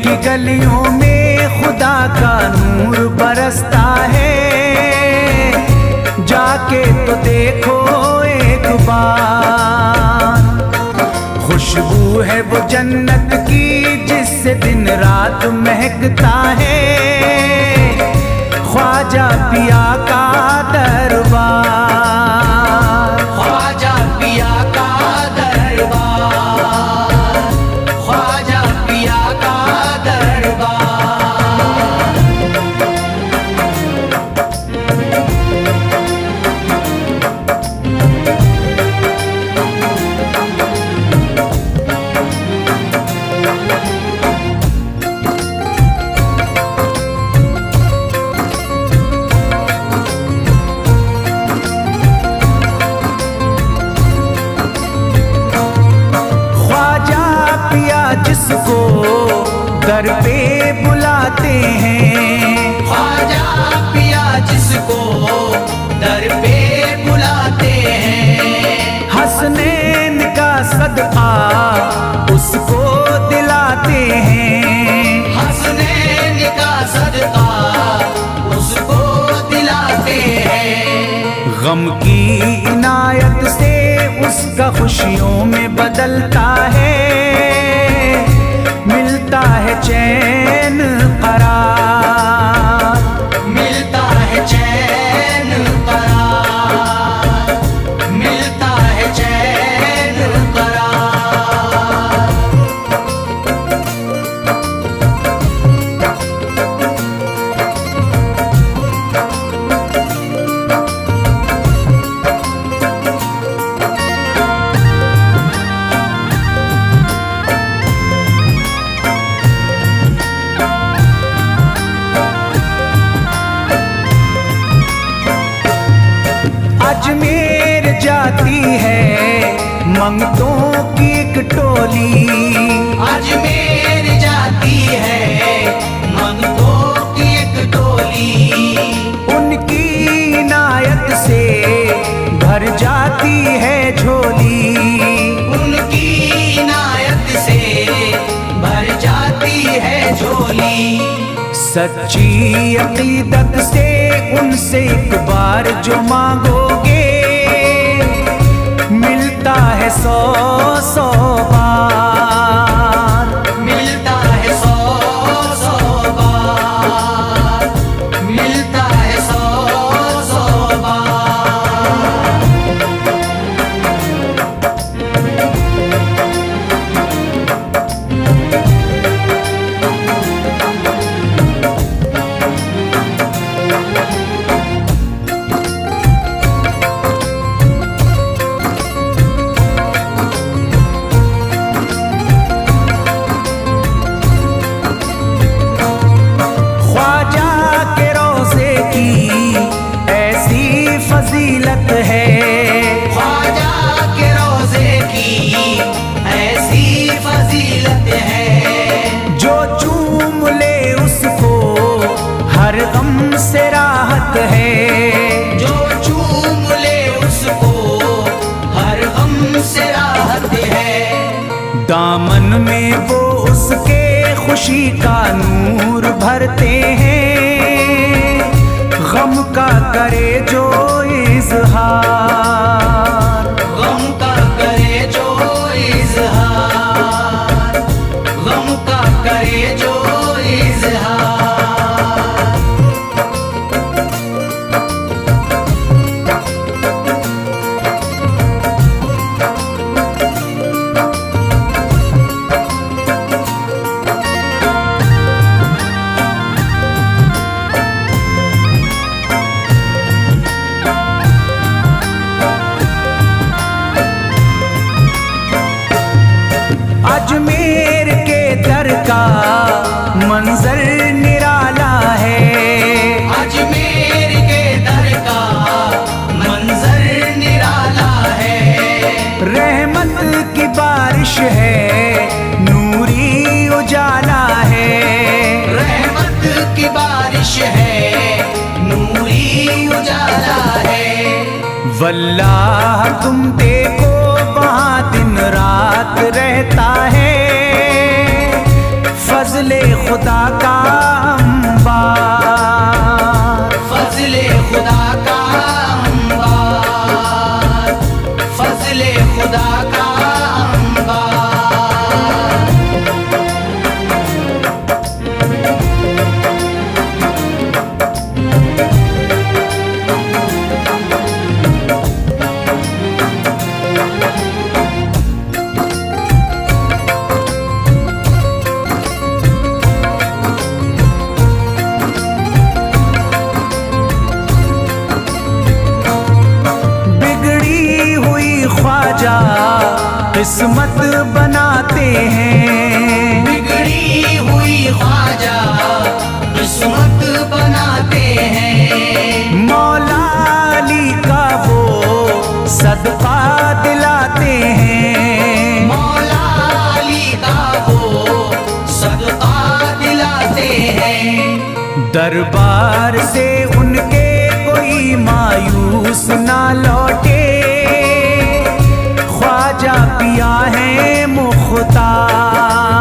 की गलियों में खुदा का नूर बरसता है, जाके तो देखो एक बार। खुशबू है वो जन्नत की जिससे दिन रात महकता है, ख्वाजा पिया का दरबार, ख्वाजा पिया का दरबार, ख्वाजा पिया का दरबार। जिसको दर पे बुलाते हैं, ख्वाजा पिया जिसको दर पे बुलाते हैं, हसनैन का सदका उसको दिलाते हैं, हसनैन का सदका उसको दिलाते हैं। गम की इनायत से उसका खुशियों में बदलता है, मिलता है चैन करार, मिलता है चैन करार, मिलता है चैन करार। अजमेर जाती है मंगतों की एक टोली, अजमेर जाती है मंगतों की एक टोली, उनकी इनायत से भर जाती है झोली, उनकी इनायत से भर जाती है झोली। सच्ची अकीदत से उनसे एक बार जो मांगोगे, मिलता है 100 बार, मिलता है 100 बार, मिलता है 100 बार। फजीलत है, ख्वाजा के रोज़े की ऐसी फजीलत है, जो चूम ले उसको हर गम से राहत है, जो चूम ले उसको हर गम से राहत है। दामन में वो उसके खुशी का नूर भरते हैं, गम का करे जो इजहार, गम का करे जो इजहार, गम का करे जो इजहार। अजमेर के दर का मंजर निराला है, अजमेर के दर का मंजर निराला है, रहमत की बारिश है नूरी उजाला है, रहमत की बारिश है नूरी उजाला है। वल्लाह तुम देखो वहाँ दिन रात रहता है, फजल फजले खुदा का अंबार, फजले खुदा का अंबार, फजले खुदा का अंबार। किस्मत बनाते हैं, बिगड़ी हुई ख्वाजा किस्मत बनाते हैं। मौला अली का वो सदका दिलाते हैं, मौला अली का वो सदका दिलाते हैं। दरबार से उनके कोई मायूस ना लौटे, ख्वाजा पिया है मुख्तार,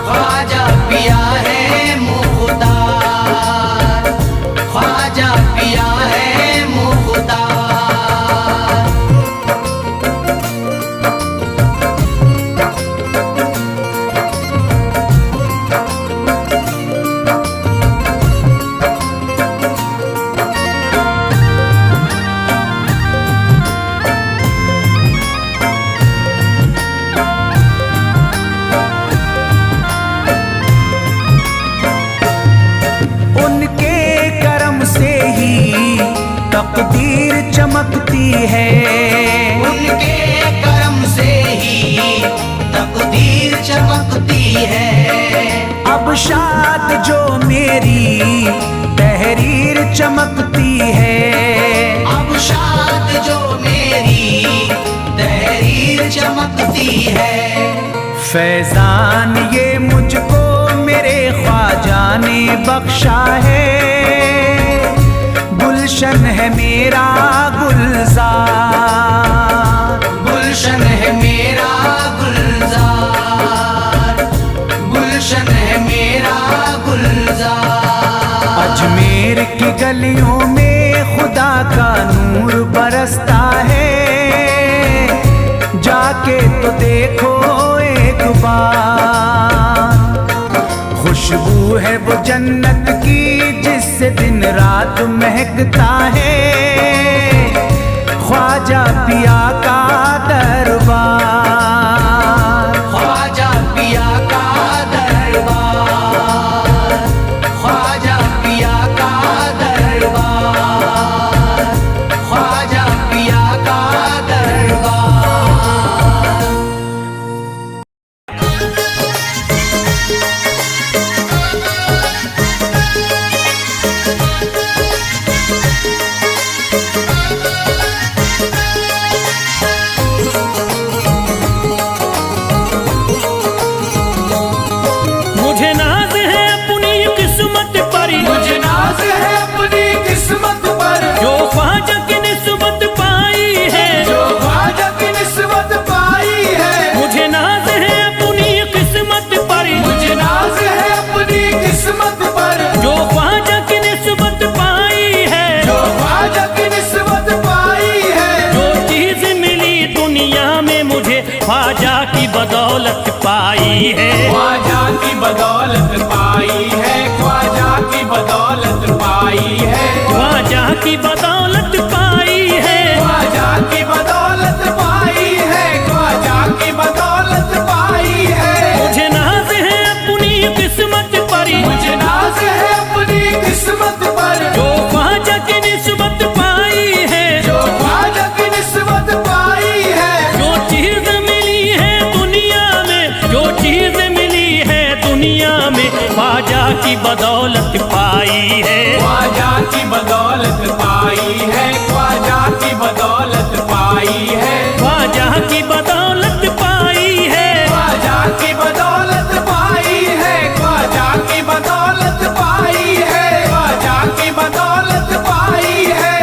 ख्वाजा पिया है मुख्तार, ख्वाजा पिया है मुख्तार। तकदीर चमकती है, उनके करम से ही तकदीर चमकती है। अब शाद जो मेरी तहरीर चमकती है, अब शाद जो मेरी तहरीर चमकती है। फैजान ये मुझको मेरे ख्वाजा ने बख्शा है, गुलशन है मेरा गुलजार, गुलशन है मेरा गुलजार, गुलशन है मेरा गुलजार। अजमेर की गलियों में खुदा का नूर बरसता है, जाके तो देखो एक बार। खुशबू है वो जन्नत की जिससे दिन रात महकता है, ख्वाजा पिया का दरबार, ख्वाजा पिया का दरबार, ख्वाजा पिया का दरबार, ख्वाजा पिया का दरबार। ख्वाजा की बदौलत पाई है, ख्वाजा की बदौलत पाई है, ख्वाजा की बदौलत पाई है, ख्वाजा की बदौलत पाई है, ख्वाजा की बदौलत पाई है, ख्वाजा की बदौलत पाई है। मुझे नाज है अपनी किस्मत पर, मुझे नाज है अपनी किस्मत पर, जो ख्वाजा की निस्बत पाई है, जो ख्वाजा की निस्बत पाई है। जो चीज मिली है दुनिया में, जो चीज मिली है दुनिया में, ख्वाजा की बदौलत पाई है, ख्वाजा की बदौलत पाई है, ख्वाजा की बदौलत पाई है, ख्वाजा की बदौलत पाई है, ख्वाजा की बदौलत पाई है, ख्वाजा की बदौलत पाई है, ख्वाजा की बदौलत पाई है।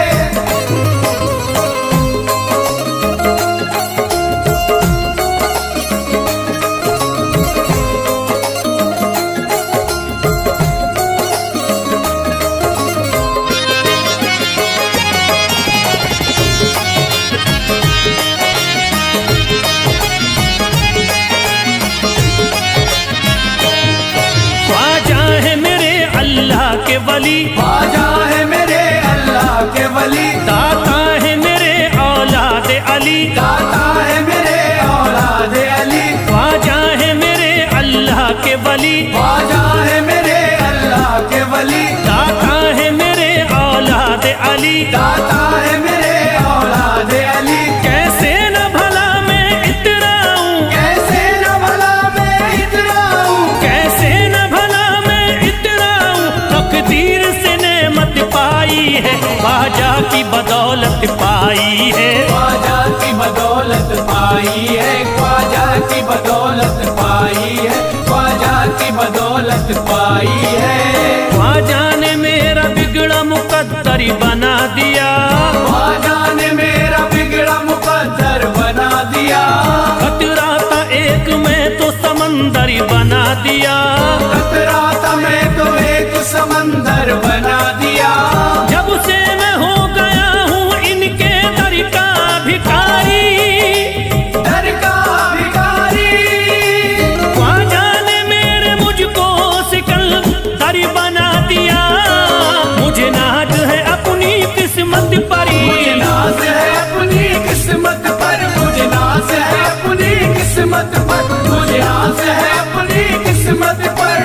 वली, ख्वाजा है मेरे अल्लाह के वली, दाता है मेरे औलाद अली, दाता है मेरे औलाद अली, ख्वाजा है मेरे अल्लाह के वली, ख्वाजा है मेरे अल्लाह के वली, दाता है मेरे औलाद अली, दाता है मेरे औलाद अली। कैसे न भला मैं इतराऊं, कैसे न भला मैं इतराऊं, कैसे न भला मैं इतराऊं, तकदीर से नेमत पाई है, ख्वाजा की बदौलत पाई है, ख्वाजा की बदौलत पाई है, ख्वाजा की बदौलत पाई है, ख्वाजा की बदौलत पाई है। ख्वाजा ने मेरा बिगड़ा मुकद्दर बना दिया, ख्वाजा ने मेरा बिगड़ा मुकद्दर बना दिया, खतरा था एक मैं तो समंदर बना दिया, खतरा था मैं तो एक समंदर बना दिया। जब से मैं हो गया हूँ इनके दर का भिखारी, दर का भिखारी, ख्वाजा ने मेरे मुझको सिकंदर बना दिया, मुझे नाज है अपनी किस्मत पर, मुझे नाज है अपनी किस्मत पर, मुझे नाज है अपनी किस्मत पर, मुझे नाज है अपनी किस्मत पर।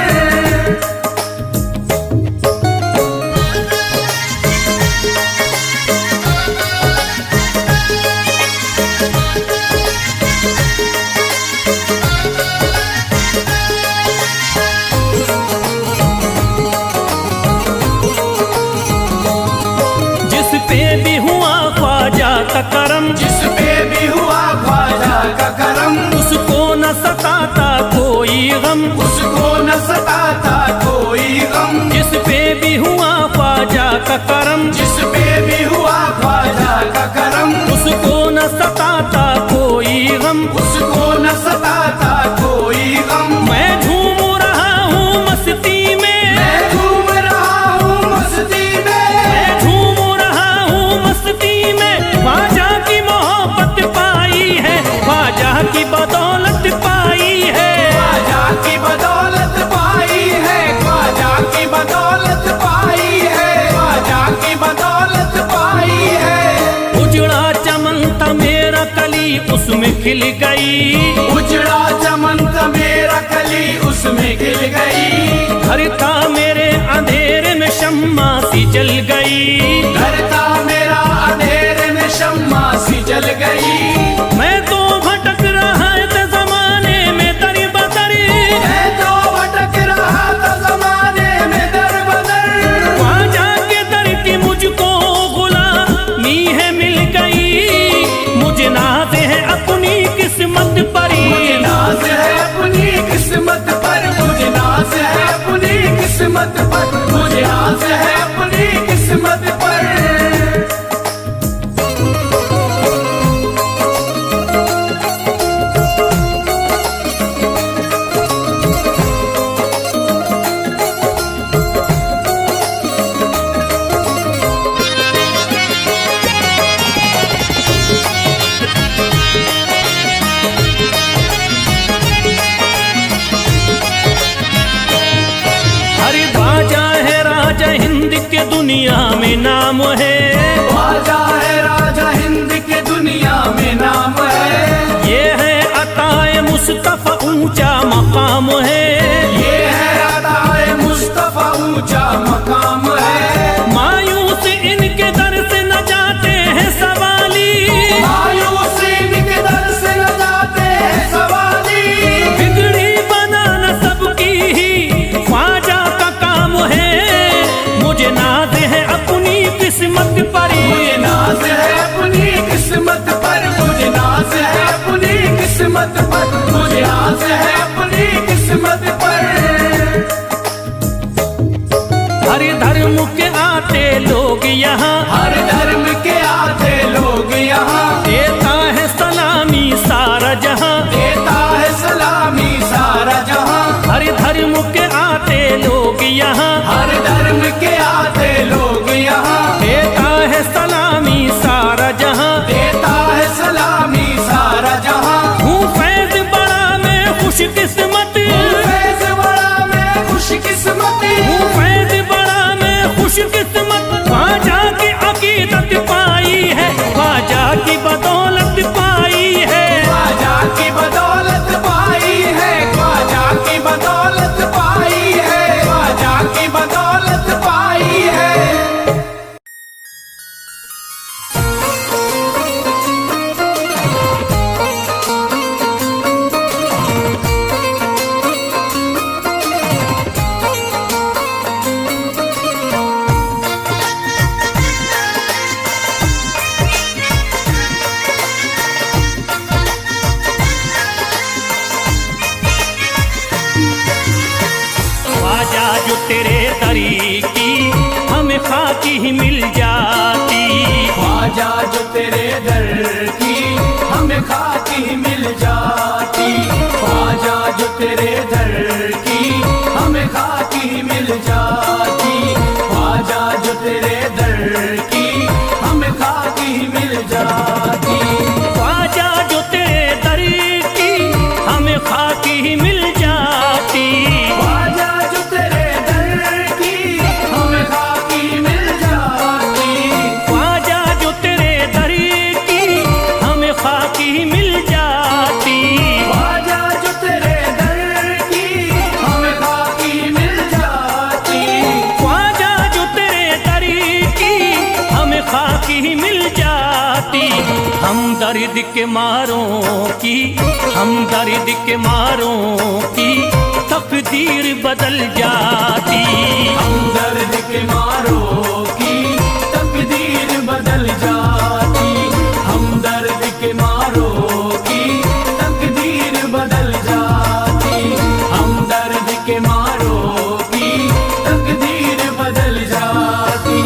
जिस पे भी हुआ ख्वाजा का करम, जिस पे भी हुआ ख्वाजा का करम, उसको न सताता कोई गम, उसको न सताता कोई गम, जिस पे भी हुआ ख्वाजा का करम, जिस पे भी हुआ ख्वाजा का करम, उसको न सताता कोई गम, उसको न सताता कोई गम। मैं झूम रहा हूँ मस्ती में, मैं झूम रहा हूँ मस्ती में, मैं झूम रहा हूँ मस्ती में, ख्वाजा की मोहब्बत पाई है, ख्वाजा की बदौलत पाई है, ख्वाजा की बदौलत पाई है, ख्वाजा की बदौलत पाई है, ख्वाजा की बदौलत पाई है। उजड़ा चमन था मेरा कली उसमें खिल गई, उजड़ा चमन था मेरा कली उसमें खिल गई, घर था मेरे अंधेरे में शम्मा सी जल गई, घर था मेरा अंधेरे में शम्मा सी जल गई। मैं तो भटक रहा था जमाने में दर बदर, मैं तो भटक रहा था जमाने में दर बदर, ख्वाजा के दर की मुझको गुलामी है मिल गई, मुझे नाज है अपनी किस्मत पर, मुझे नाज है अपनी किस्मत पर, मुझे नाज है अपनी किस्मत पर, मुझे नाज है अपनी किस्मत पर। अरे ख्वाजा है राजा हिंद के दुनिया में नाम है, ख्वाजा है राजा हिंद के दुनिया में नाम है, ये है अताए मुस्तफा ऊंचा मकाम है, ये है अताए मुस्तफा ऊंचा मकाम है। मायूस इनके दर से न जाते हैं सवाली, मायूस इनके दर से न जाते हैं सवाली, बिगड़ी बनाना सबकी ही ख्वाजा का काम है, मुझे नाज है अपनी किस्मत पर, मुझे नाज है अपनी किस्मत पर, मुझे नाज है अपनी किस्मत पर, मुझे नाज है अपनी किस्मत पर। हर धर्म के आते लोग यहाँ, हर धर्म के आते लोग यहाँ, देता है सलामी सारा जहाँ, देता है सलामी सारा जहाँ, हर धर्म के आते लोग यहाँ, हर धर्म के आते लोग यहाँ, देता है सलामी ख्वाजा जो तेरे दर की हमें खाकी मिल जाती, ख्वाजा जो तेरे दर की हमें खाकी मिल जाती, ख्वाजा जो तेरे दर की हमें खाकी मिल जाती, ख्वाजा जो तेरे दर की हमें खाकी मिल जाती, ख्वाजा जो तेरे दर की हमें खाकी मिल जाती, ख्वाजा जो तेरे दर की हमें खाकी मिल जाती, ख्वाजा जो तेरे दर की हमें खाकी मिल जाती, ख्वाजा जो तेरे दर की हमें खाकी मिल जाती। हम दर्द के मारों की, हम दर्द के मारों की तकदीर बदल जाती, हम दर्द के मारों की तकदीर बदल जाती, हम दर्द के मारों की तकदीर बदल जाती, हम दर्द के मारों की तकदीर बदल जाती।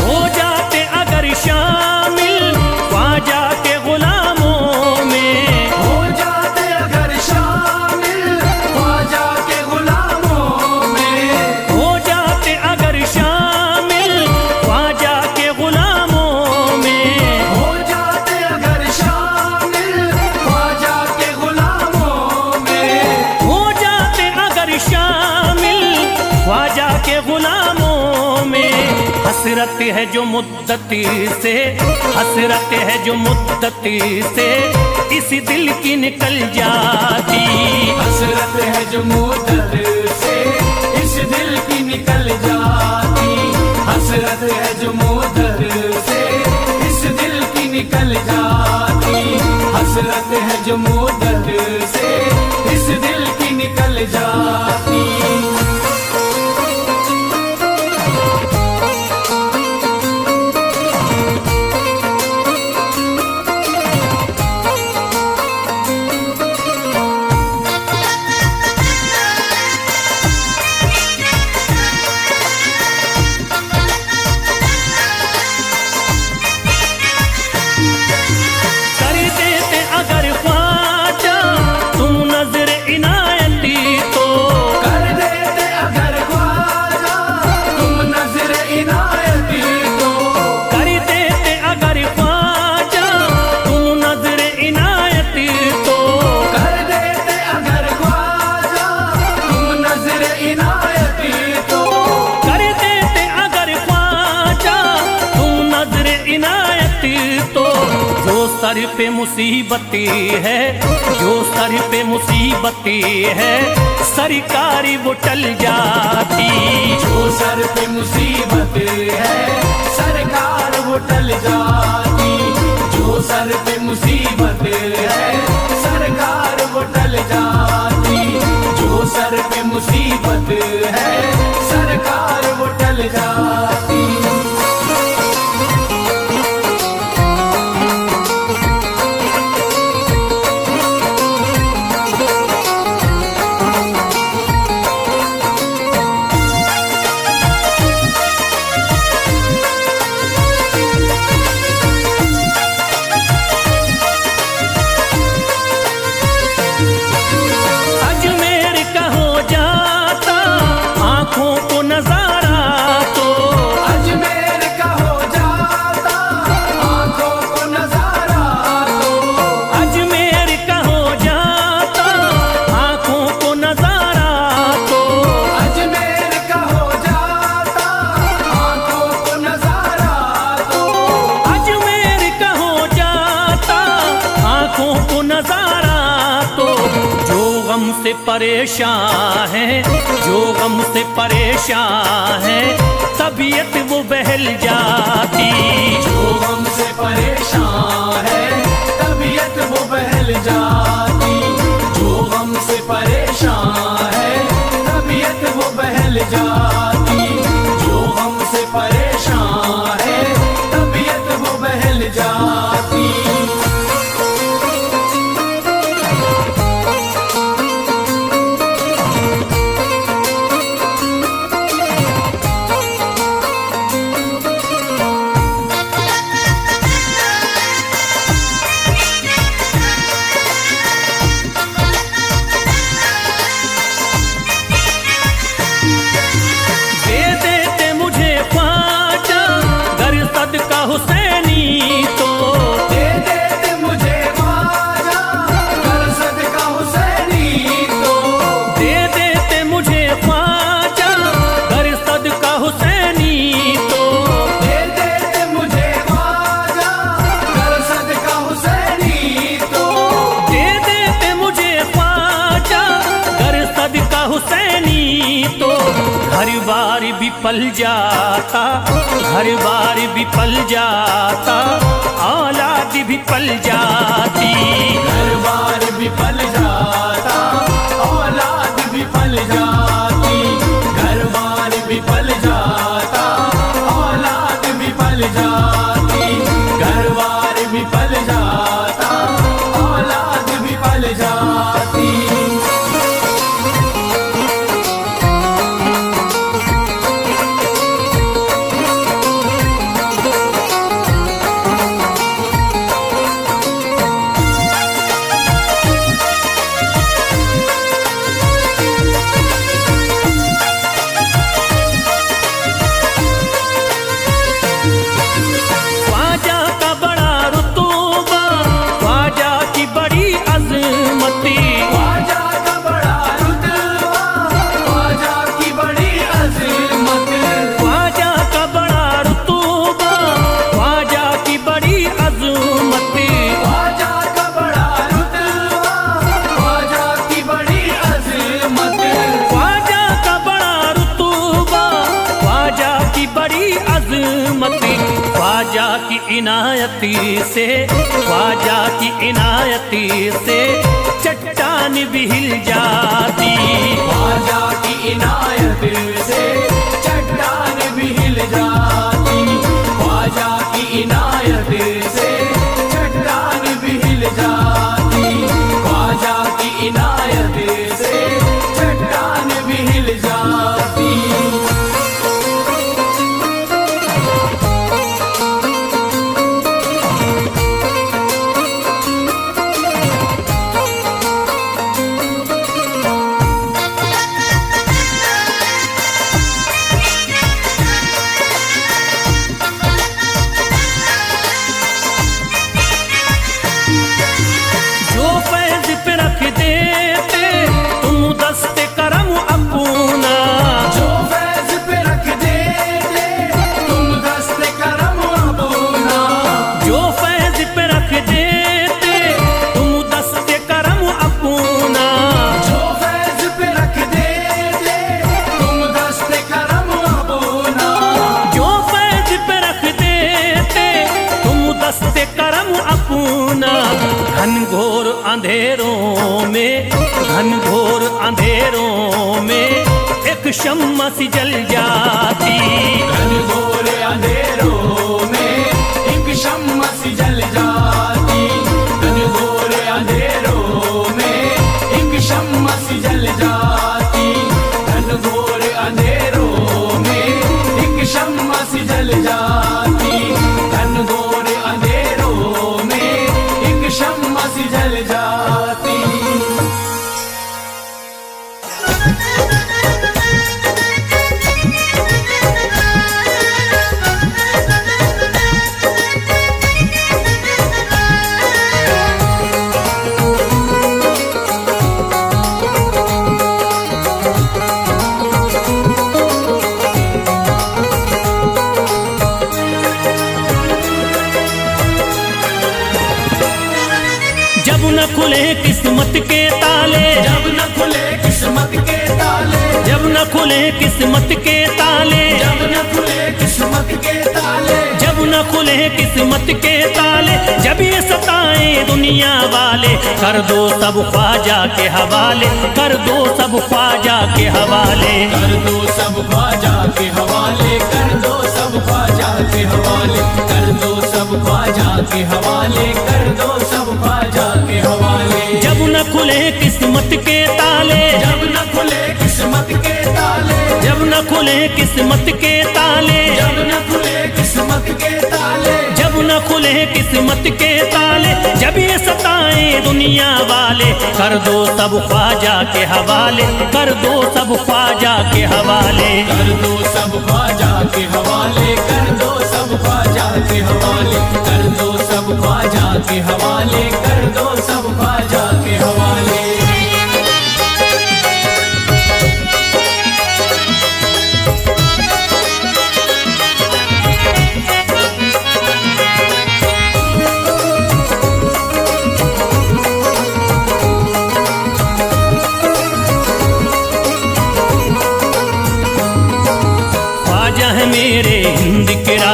हो जाते अगर शामिल ख्वाजा के गुलामों में, हो जाते अगर शामिल ख्वाजा के गुलामों में, हो जाते अगर शामिल ख्वाजा के गुलामों में, हो जाते अगर शामिल ख्वाजा के गुलामों में, हो जाते अगर शामिल ख्वाजा के गुलामों में। हसरत है जो मुद्दती से, हसरत है जो मुद्दती से इस दिल की निकल जाती, हसरत है जो मुद्दत से इस दिल की निकल जाती, हसरत है जो मुद्दत से इस दिल की निकल जाती, हसरत है जो मुद्दत से इस दिल की निकल जाती। कर देते अगर ख्वाजा तुम नजर इनायती तो, कर देते अगर ख्वाजा तुम नजर इनायती तो, कर देते अगर ख्वाजा तुम नजर इनायती तो, कर देते अगर ख्वाजा तुम नजर इनायती तो, कर देते अगर ख्वाजा तुम नजर इनायती तो। जो सर पे मुसीबती है, जो सर पे मुसीबती है सरकारी वो टल जाती, जो सर पे मुसीबत है सरकार वो टल जाती, जो सर पे मुसीबत है सरकार वो टल जाती, जो सर पे मुसीबत है सरकार वो टल जाती। अजमेर का हो जाता आंखों को नजारा तो, अजमेर का हो जाता आंखों को नजारा तो, अजमेर का हो जाता आंखों को नजारा तो, अजमेर का हो जाता आंखों को नजारा तो, अजमेर का हो जाता आंखों को नजारा तो। जो गम से परेशान है, जो गम से परेशान है तबीयत वो बहल जाती, जो गम से परेशान है तबीयत वो बहल जाती, जो गम से परेशान घर बार विफल जाता, घर बार विफल जाता, औलाद विफल जाती। घर बार विफल जाता, औलाद विफल जाती। घर बार विफल जाता, औलाद विफल जाती। घर बार विफल जाता, औलाद विफल जाती। ख्वाजा का बड़ा रुतबा, ख्वाजा की बड़ी अजमती। ख्वाजा का बड़ा रुतबा, ख्वाजा की बड़ी अज़मत। ख्वाजा का बड़ा रुतबा, ख्वाजा की बड़ी अजमती। ख्वाजा का बड़ा रुतबा, ख्वाजा की बड़ी अज़मत। ख्वाजा का बड़ा रुतबा, ख्वाजा की बड़ी अजमती। ख्वाजा की इनायती से, ख्वाजा की इनायती से चट्टान भी हिल जाती। ख्वाजा की इनायत से चट्टान भी हिल जाती। ख्वाजा की इनायत से चट्टान भी हिल जाती। ख्वाजा की इनायत से चट्टान भी हिल जाती। जो फैज पे रख देते तुम दस्ते करम अपना। जो फैज पे रख देते तुम दस्ते करम अपना। जो फैज पे रख देते तुम दस्ते करम अपना। जो फैज पे रख देते तुम दस्ते करम अपना। जो फैज पे रख देते तुम दस्ते करम अपना। घनघोर अंधेरों में, घनघोर अंधेरों में एक शम्मा सी जल जाती। घनघोर अंधेरों में एक शम्मा सी जल जाती। घनघोर अंधेरों में एक शम्मा सी जल जाती। घनघोर अंधेरों में एक शम्मा सी जल जाती। घनघोर अंधेरों में एक शम्मा सी जल जाती। जब न खुले किस्मत के ताले, जब न खुले किस्मत के ताले। जब न खुले किस्मत के ताले, जब न खुले किस्मत के ताले। जब न खुले किस्मत के ताले, जब ये सताए दुनिया वाले, कर दो सब ख्वाजा के हवाले, कर दो सब ख्वाजा के हवाले। कर दो सब ख्वाजा के हवाले। कर दो सब ख्वाजा के हवाले। कर दो सब ख्वाजा के हवाले। कर दो सब ख्वाजा के हवाले। जब न खुले किस्मत के ताले, जब न खुले किस्मत के ताले। जब न खुले किस्मत के ताले, जब न खुले किस्मत के ताले। जब न खुले किस्मत के ताले, जब ये सताए दुनिया वाले, कर दो सब ख्वाजा के हवाले, कर दो सब ख्वाजा के हवाले। कर दो सब ख्वाजा के हवाले। कर दो सब ख्वाजा के हवाले। कर दो सब ख्वाजा के हवाले। कर दो सब ख्वाजा के हवाले।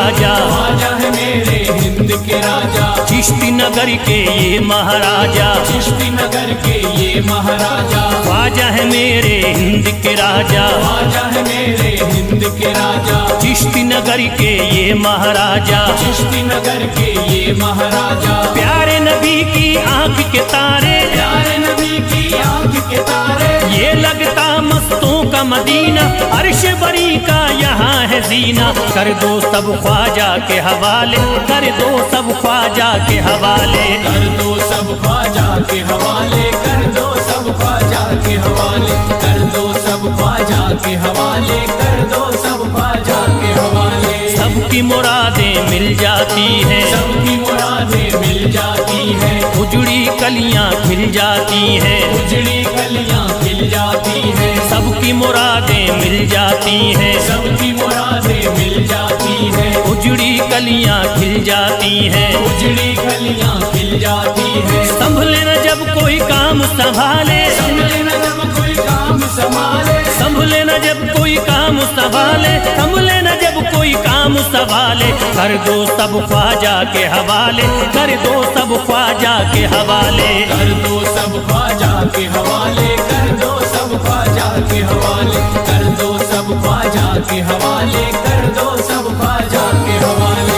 राजा, ख्वाजा है मेरे हिंद के राजा, चिश्ती नगर के ये महाराजा, चिश्ती नगर के ये महाराजा, ख्वाजा है मेरे हिंद के राजा, ख्वाजा है मेरे हिंद के राजा, चिश्ती नगर के ये महाराजा, चिश्ती नगर के ये महाराजा, प्यारे नबी की आंख के तारे, प्यारे नबी की आंख के तारे, ये लगता मस्तों का मदीना, अर्श बरी का यहाँ है जीना, कर दो सब ख्वाजा के हवाले, कर दो सब ख्वाजा के हवाले, कर दो सब ख्वाजा के हवाले, कर दो सब ख्वाजा के हवाले, कर दो सब ख्वाजा के हवाले, कर दो सब ख्वाजा के हवाले। सबकी मुरादें मिल जाती हैं, सबकी मुरादें मिल जाती हैं, उजड़ी कलियां खिल जाती हैं, उजड़ी कलियां खिल जाती हैं, सबकी मुरादें मिल जाती हैं, सबकी मुरादें मिल जाती हैं, उजड़ी कलियां खिल जाती हैं, उजड़ी कलियां खिल जाती हैं। संभले न जब कोई काम संभाले, संभले न जब कोई काम संभाले, संभले न जब कोई काम संभाले, संभले न जब कोई काम संभाले, कर दो सब ख्वाजा के हवाले, कर दो सब ख्वाजा के हवाले, कर दो सब ख्वाजा के हवाले, कर दो सब ख्वाजा के हवाले, कर दो सब ख्वाजा के हवाले, कर दो सब ख्वाजा के हवाले।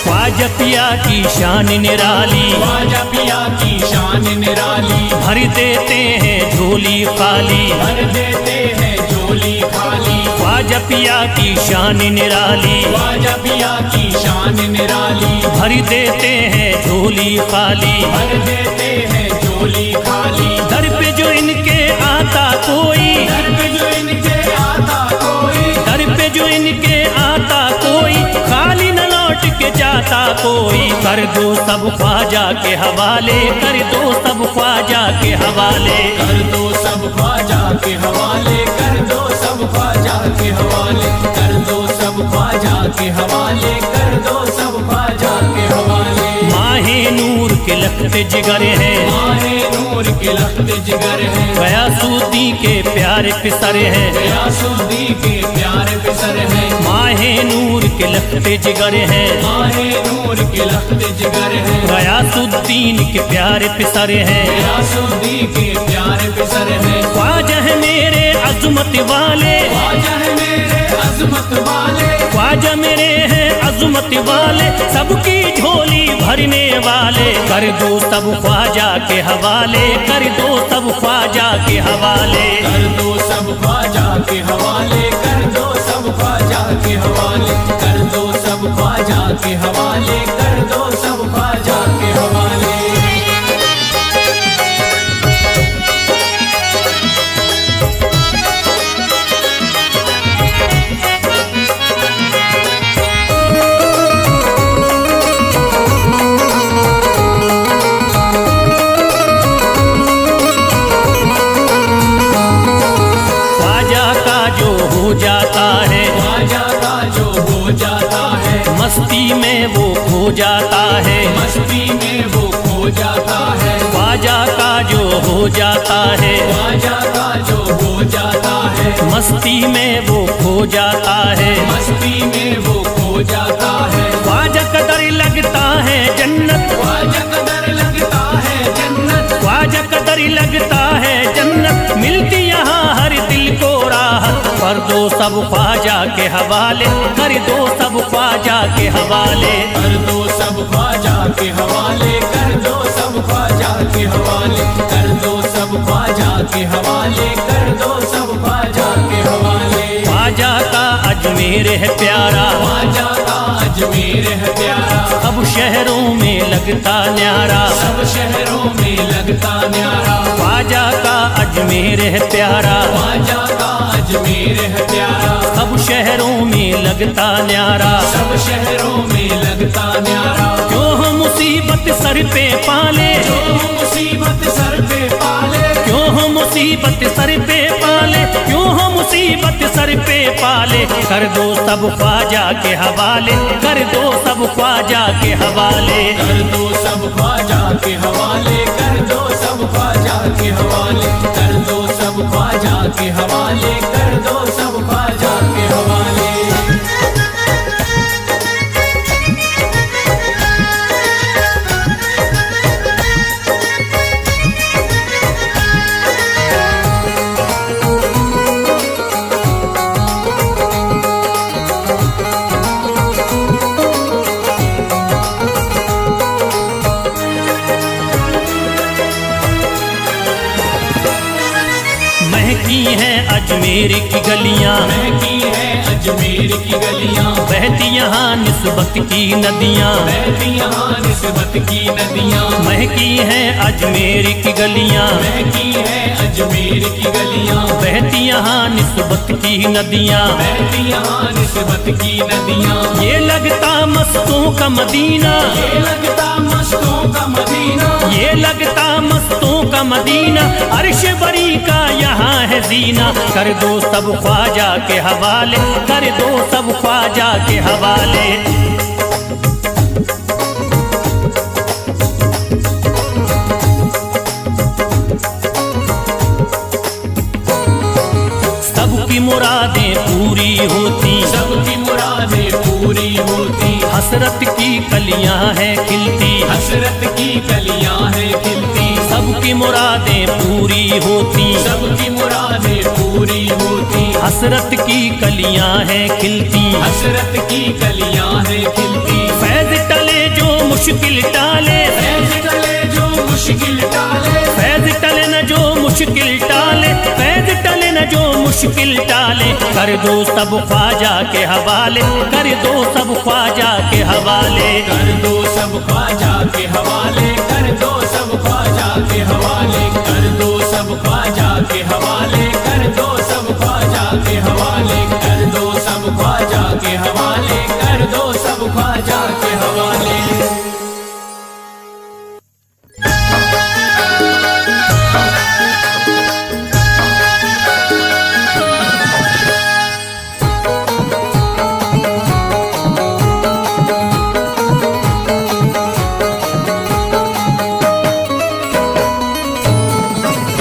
ख्वाजा पिया की शान निराली, ख्वाजा पिया की शान निराली, भर देते हैं झोली खाली, भर देते हैं झोली खाली, ख्वाजा पिया की शान निराली, ख्वाजा पिया की शान निराली, भर देते हैं झोली खाली, भर देते हैं झोली खाली, दर पे जो इनके आता कोई, दर पे जो इनके आता कोई, दर पे जो इनके आता कोई, खाली न लौट के जाता कोई, कर दो सब ख्वाजा के हवाले, कर दो सब ख्वाजा के हवाले, कर दो सब ख्वाजा के हवाले, कर दो सब ख्वाजा के हवाले, कर दो सब ख्वाजा के हवाले, कर दो सब ख्वाजा के हवाले। माहे नूर के लखते जिगर हैं, माहे नूर के लखते जिगर हैं, गयासुद्दीन के प्यारे पिसर हैं, गयासुद्दीन के प्यारे पिसर हैं, माहे नूर के लखते जिगर हैं, माहे नूर के लखते जिगर हैं, गयासुद्दीन के प्यारे पिसर हैं, गयासुद्दीन के प्यारे पिसर हैं। ख्वाजा है मेरे अजमत वाले, ख्वाजा है मेरे अजमत वाले, ख्वाजा मेरे हैं अजमत वाले, सबकी झोली भरने वाले, कर दो सब ख्वाजा के हवाले, कर दो सब ख्वाजा के हवाले, कर दो सब ख्वाजा के हवाले, कर दो सब ख्वाजा के हवाले, कर दो सब ख्वाजा के हवाले, कर दो सब ख्वाजा के हवाले। जाता है, ख्वाजा का जो हो जाता है, मस्ती में वो खो जाता है, मस्ती में वो खो जाता है, ख्वाजा का जो हो जाता है, ख्वाजा का जो हो जाता है, मस्ती में वो खो जाता है, मस्ती में वो खो जाता है, ख्वाजा कदर लगता है जन्नत, ख्वाजा कदर लगता है जन्नत, ख्वाजा कदर लगता है जन्नत, मिलती यहाँ हर दिल को राहत, कर दो सब ख्वाजा के हवाले, कर दो सब ख्वाजा के हवाले, कर दो सब ख्वाजा के हवाले, कर दो सब ख्वाजा के हवाले, कर दो सब ख्वाजा के हवाले, कर दो सब ख्वाजा के हवाले। ख्वाजा का अजमेर है प्यारा, ख्वाजा का अजमेर है प्यारा, सब शहरों में लगता न्यारा, सब शहरों में लगता न्यारा, ख्वाजा का अजमेर है प्यारा, ख्वाजा का अजमेर है प्यारा, सब शहरों में लगता न्यारा। सब शहरों में लगता न्यारा, क्यों हम मुसीबत सर पे पाले, जो मुसीबत सर पे पाले, क्यों हम मुसीबत सर पे पाले, क्यों हम मुसीबत सर पे पाले। कर दो सब ख्वाजा के हवाले, कर दो सब ख्वाजा के हवाले। कर दो सब ख्वाजा के हवाले, कर दो सब ख्वाजा के हवाले, कर दो सब ख्वाजा के हवाले, कर दो सब ख्वाजा के हवाले। महकी हैं अजमेर की गलियां, महकी है अजमेर की गलियां, बहती यहाँ निस्बत की नदियां, बहती यहाँ निस्बत की नदियां, महकी हैं अजमेर की गलियां, महकी है अजमेर की गलियां, बहती यहाँ निस्बत की नदियां। बहती यहाँ निस्बत की नदियां। ये लगता मस्तों का मदीना, ये लगता मस्तों का मदीना, ये लगता मस्तों का मदीना, अर्श बरी का यहाँ है जीना। कर दो सब ख्वाजा के हवाले, कर दो सब ख्वाजा के हवाले। सबकी मुरादें पूरी होती, सबकी मुरादें पूरी होती, हसरत की कलियां हैं खिलती, हसरत की कलियां हैं खिलती, सबकी मुरादें पूरी होती, सबकी मुरादें पूरी होती, हसरत की कलियां हैं खिलती। हसरत की कलियां हैं खिलती, फैज टले जो मुश्किल टाले, फैज टले जो मुश्किल टाले, फैज टले न जो मुश्किल टाले, फैज टले न जो मुश्किल टाले। कर दो सब ख्वाजा के हवाले, कर दो सब ख्वाजा के हवाले। कर दो सब ख्वाजा के हवाले, कर दो सब ख्वाजा के हवाले, कर दो सब ख्वाजा के हवाले, कर दो सब ख्वाजा के हवाले, कर दो सब ख्वाजा के हवाले, कर दो सब ख्वाजा के हवाले।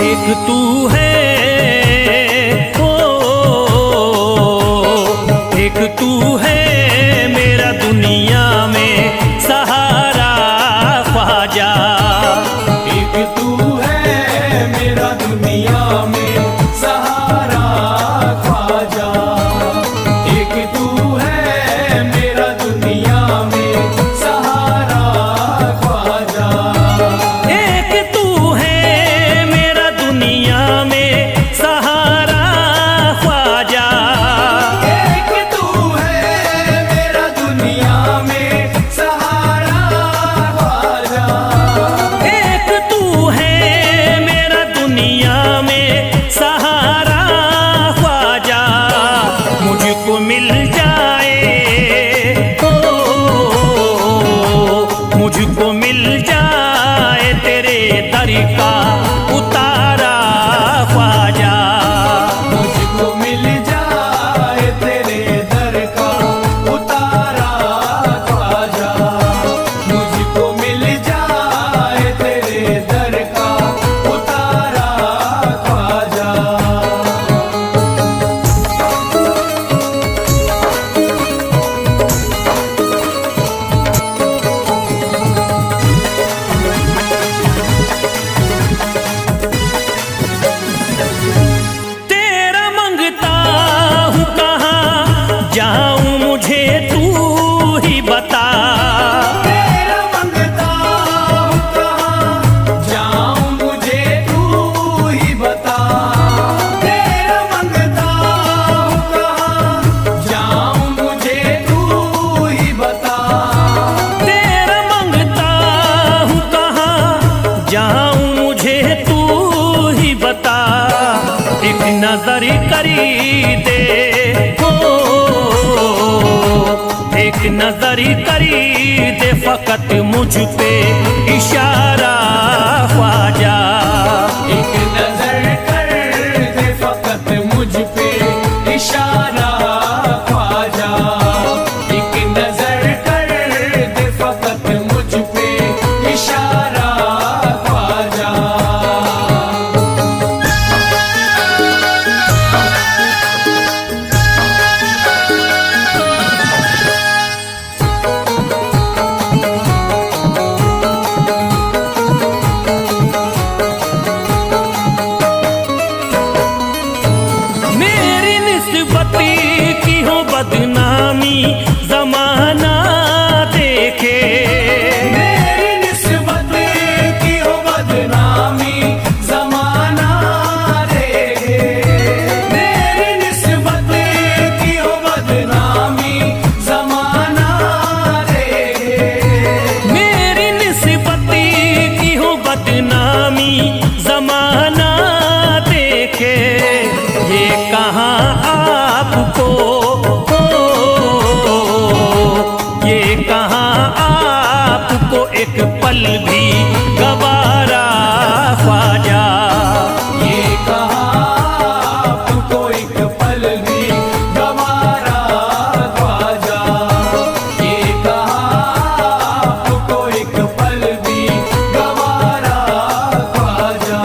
एक तू है ओ, एक तू है मेरा दुनिया में सहारा ख्वाजा। एक तू है मेरा दुनिया में सहारा ख्वाजा, एक तू है मेरा दुनिया में सहारा ख्वाजा, एक तू है मेरा दुनिया में सहारा ख्वाजा। एक तू है मेरा दुनिया में सहारा ख्वाजा, एक तू है मेरा दुनिया में सहारा ख्वाजा। मुझको मिल जाए ओ, मुझको मिल जाए तेरे दर का उतारा ख्वाजा। मुझको मिल जाए तेरे दर का उतारा ख्वाजा, मुझको मिल जाए तेरे दर का उतारा ख्वाजा। तेरा मंगता हूँ कहाँ जाऊँ मुझे तू ही बता। तेरा मंगता हूँ कहाँ जाऊँ मुझे तू ही बता, तेरा मंगता हूँ कहाँ एक नजर करी दे फकत मुझ पे इशारा ख्वाजा। एक नजर कर दे फकत मुझ पे इशारा ख्वाजा। एक नजर कर दे फकत मुझ पे इशारा ख्वाजा। मेरी निस्बती की हो बदनामी जमाना देखे। मेरी निस्बत की हो बदनामी जमाना देखे। मेरी निस्बत की हो बदनामी जमाना देखे। मेरी निस्बती की हो बदनामी जमाना देखे। ये कहाँ आपको ये कहाँ आपको एक पल भी गवारा ख्वाजा। ये कहाँ आपको एक पल भी गवारा ख्वाजा। ये कहाँ आपको एक पल भी गवारा ख्वाजा।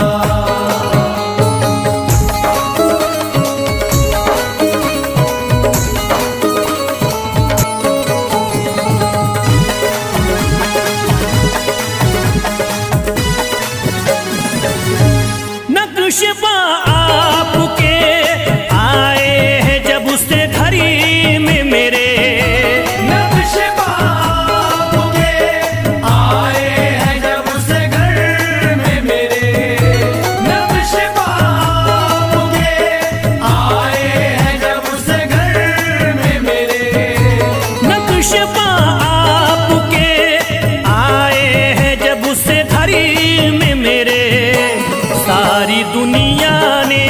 नक्शबा आपके आए हैं जब से घड़ी में मेरे। नक्शबा आपके आए हैं जब से घर में मेरे। नक्शबा आपके आए हैं जब से घर में मेरे। नक्शबा आपके आए हैं जब से घड़ी में मेरे। सारी दुनिया ने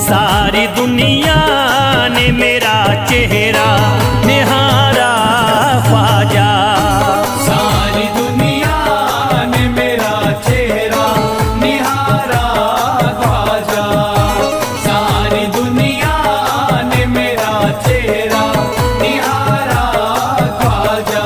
सारी दुनिया ने मेरा चेहरा निहारा ख्वाजा। सारी दुनिया ने मेरा चेहरा निहारा ख्वाजा। सारी दुनिया ने मेरा चेहरा निहारा ख्वाजा।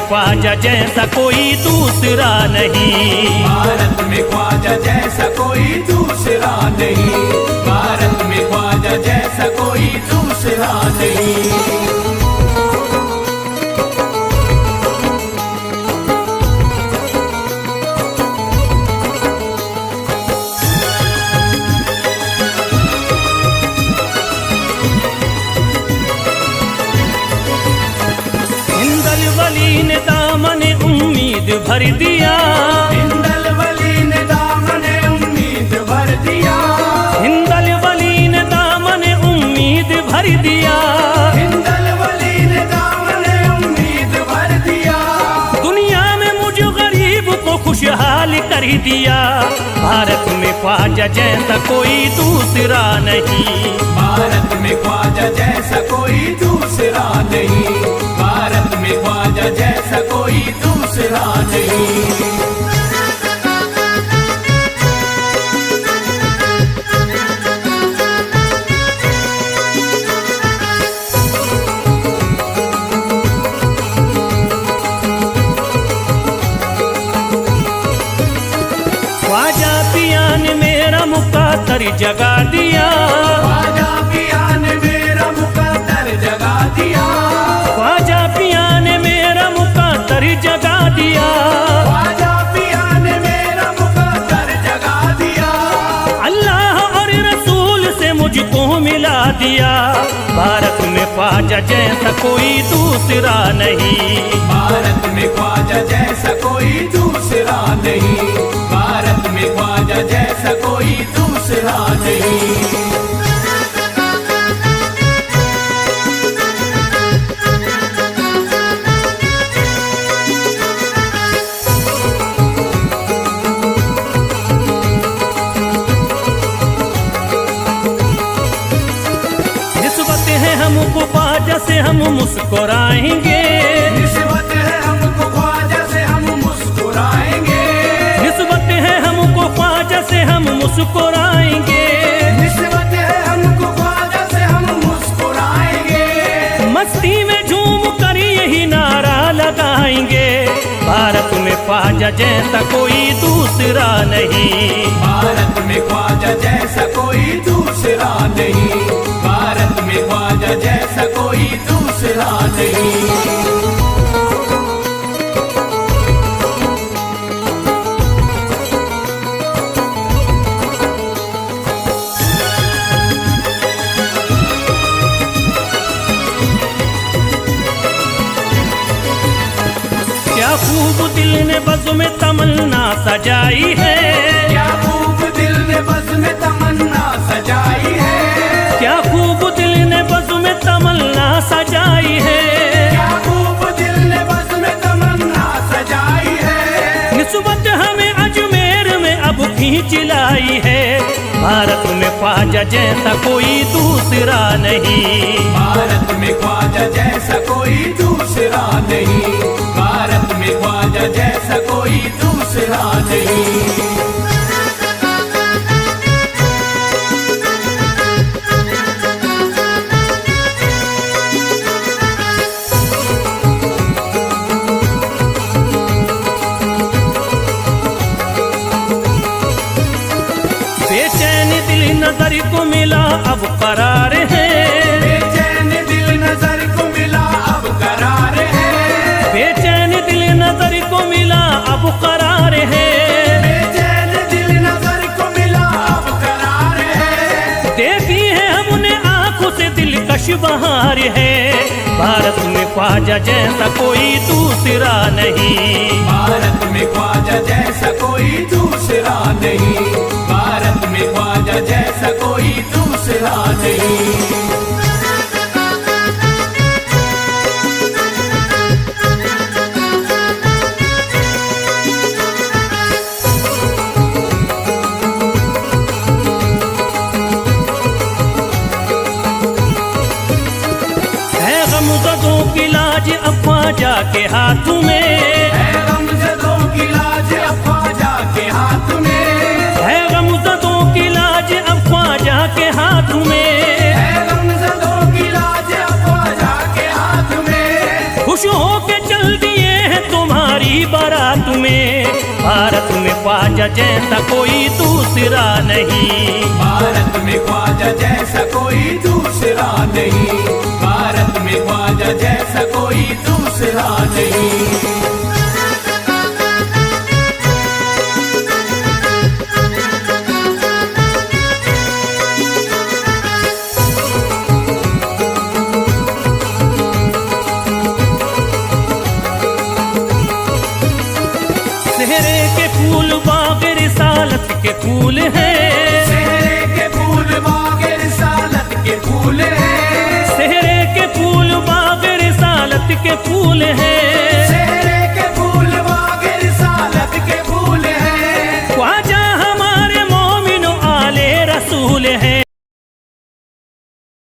ख्वाजा जैसा कोई दूसरा नहीं। भारत में ख्वाजा जैसा कोई दूसरा नहीं। भारत में ख्वाजा जैसा कोई दूसरा नहीं। वली ने दामन उम्मीद भर दिया। हिंदल वली ने दामन उम्मीद भर दिया। हिंदल वली ने दामन उम्मीद भर दिया। हिंदल वली ने दामन उम्मीद भर दिया। दुनिया में मुझ गरीब को खुशहाल कर दिया। भारत में ख्वाजा जैसा कोई दूसरा नहीं। भारत में ख्वाजा जैसा कोई दूसरा नहीं। भारत में ख्वाजा जैसा कोई दूसरा नहीं। ख्वाजा पिया ने मेरा मुकद्दर जगा दिया। ख्वाजा पिया ने मेरा मुकद्दर जगा दिया। ख्वाजा पिया ने मेरा मुकद्दर जगा दिया। ख्वाजा पिया ने मेरा मुकद्दर जगा दिया। अल्लाह और रसूल से मुझको मिला दिया। भारत में ख्वाजा जैसा कोई दूसरा नहीं। भारत में ख्वाजा जैसा कोई दूसरा नहीं। भारत में ख्वाजा जैसा कोई दूसरा नहीं। निस्बत है हमको ख्वाजा से हम मुस्कुराएंगे। निस्बत है हमको ख्वाजा से हम मुस्कुराएंगे। निस्बत है हमको ख्वाजा से हम मुस्कुराएंगे। निस्बत है हमको ख्वाजा से हम मुस्कुराएंगे। मस्ती में झूम कर यही नारा लगाएंगे। भारत में ख्वाजा जैसा कोई दूसरा नहीं। भारत में ख्वाजा जैसा कोई दूसरा नहीं। भारत में ख्वाजा जैसा कोई दूसरा नहीं। क्या खूब दिल ने बज़्म में तमन्ना सजाई है। क्या खूब दिल ने बज़्म में तमन्ना सजाई है। क्या खूब दिल ने बज़्म में तमन्ना सजाई है। क्या खूब दिल ने बज़्म में तमन्ना सजाई है। निस्बत हमें अजमेर में अब खींच लाई है। भारत में ख्वाजा जैसा कोई दूसरा नहीं। भारत में ख्वाजा जैसा कोई दूसरा नहीं। भारत में ख्वाजा जैसा कोई दूसरा नहीं। बेचैन दिल नजर को मिला अब करार है। बेचैन दिल नजर को मिला अब करार है। बेचैन दिल नजर को मिला अब करार है। बेचैन दिल नजर को मिला अब करार है। देखी है हमने आंखों से दिलकश बहार है। भारत में ख्वाजा जैसा कोई दूसरा नहीं। भारत में ख्वाजा जैसा कोई दूसरा नहीं। भारत में ख्वाजा जैसा कोई दूसरा नहीं। है गमज़दों की लाज अब ख्वाजा के हाथ में। है गमज़दों की लाज अब ख्वाजा के हाथ में। है गमज़दों की लाज अब ख्वाजा के हाथ में। है गमज़दों की लाज अब ख्वाजा के हाथ में। खुश हो के चल दिए हैं भारत में ख्वाजा जैसा कोई दूसरा नहीं। भारत में ख्वाजा जैसा कोई दूसरा नहीं, भारत में ख्वाजा जैसा कोई दूसरा नहीं। सेहरे के फूल बाग रिसालत के फूल हैं, सेहरे के फूल बाग रिसालत के फूल हैं, सेहरे के फूल बाग रिसालत के फूल हैं।